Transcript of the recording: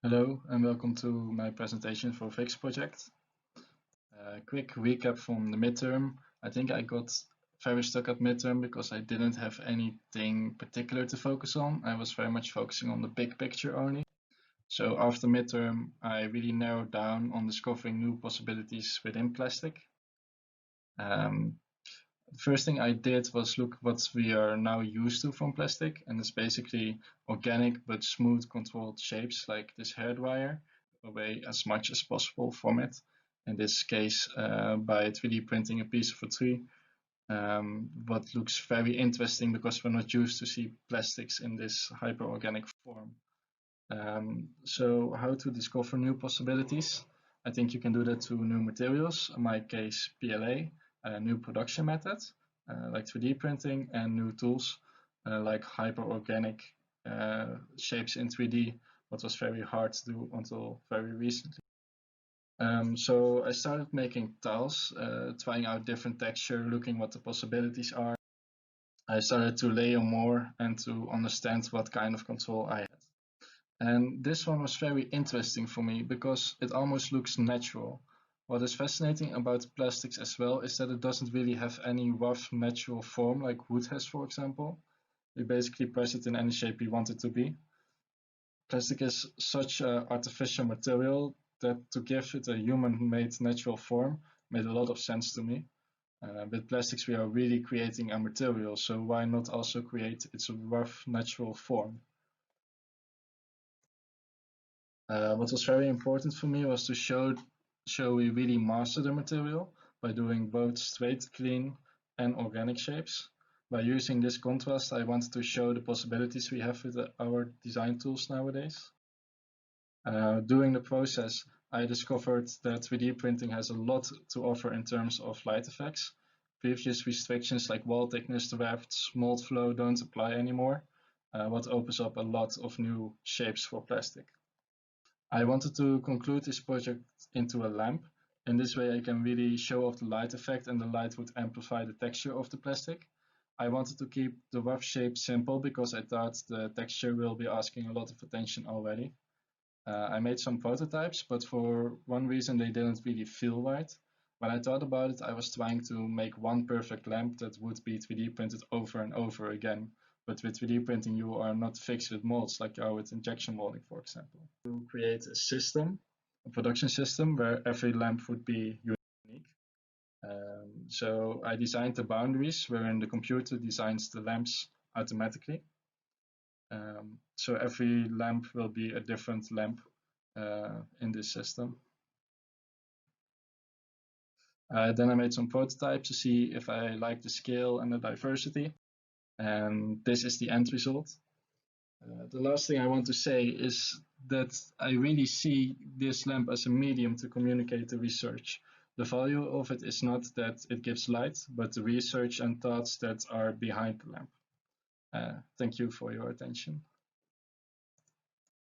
Hello and welcome to my presentation for Fix project. Quick recap from the midterm. I think I got very stuck at midterm because I didn't have anything particular to focus on. I was very much focusing on the big picture only. So after midterm, I really narrowed down on discovering new possibilities within plastic. The first thing I did was look what we are now used to from plastic, and it's basically organic but smooth controlled shapes like this hairdryer away as much as possible from it. In this case, by 3D printing a piece of a tree, what looks very interesting because we're not used to see plastics in this hyper-organic form. So how to discover new possibilities? I think you can do that through new materials, in my case PLA, new production methods like 3D printing, and new tools like hyper-organic shapes in 3D, what was very hard to do until very recently. So I started making tiles, trying out different texture, looking what the possibilities are. I started to layer more and to understand what kind of control I had. And this one was very interesting for me because it almost looks natural. What is fascinating about plastics as well is that it doesn't really have any rough natural form like wood has, for example. We basically press it in any shape we want it to be. Plastic is such an artificial material that to give it a human-made natural form made a lot of sense to me. With plastics we are really creating a material, so why not also create its rough natural form? What was very important for me was to show we really master the material by doing both straight, clean, and organic shapes. By using this contrast, I wanted to show the possibilities we have with our design tools nowadays. During the process, I discovered that 3D printing has a lot to offer in terms of light effects. Previous restrictions like wall thickness, drafts, mold flow don't apply anymore, what opens up a lot of new shapes for plastic. I wanted to conclude this project into a lamp. In this way I can really show off the light effect, and the light would amplify the texture of the plastic. I wanted to keep the rough shape simple because I thought the texture will be asking a lot of attention already. I made some prototypes, but for one reason they didn't really feel right. When I thought about it, I was trying to make one perfect lamp that would be 3D printed over and over again. But with 3D printing, you are not fixed with molds like you are with injection molding, for example. To create a system, a production system, where every lamp would be unique. So I designed the boundaries wherein the computer designs the lamps automatically. So every lamp will be a different lamp in this system. Then I made some prototypes to see if I like the scale and the diversity. And this is the end result. The last thing I want to say is that I really see this lamp as a medium to communicate the research. The value of it is not that it gives light, but the research and thoughts that are behind the lamp. Thank you for your attention.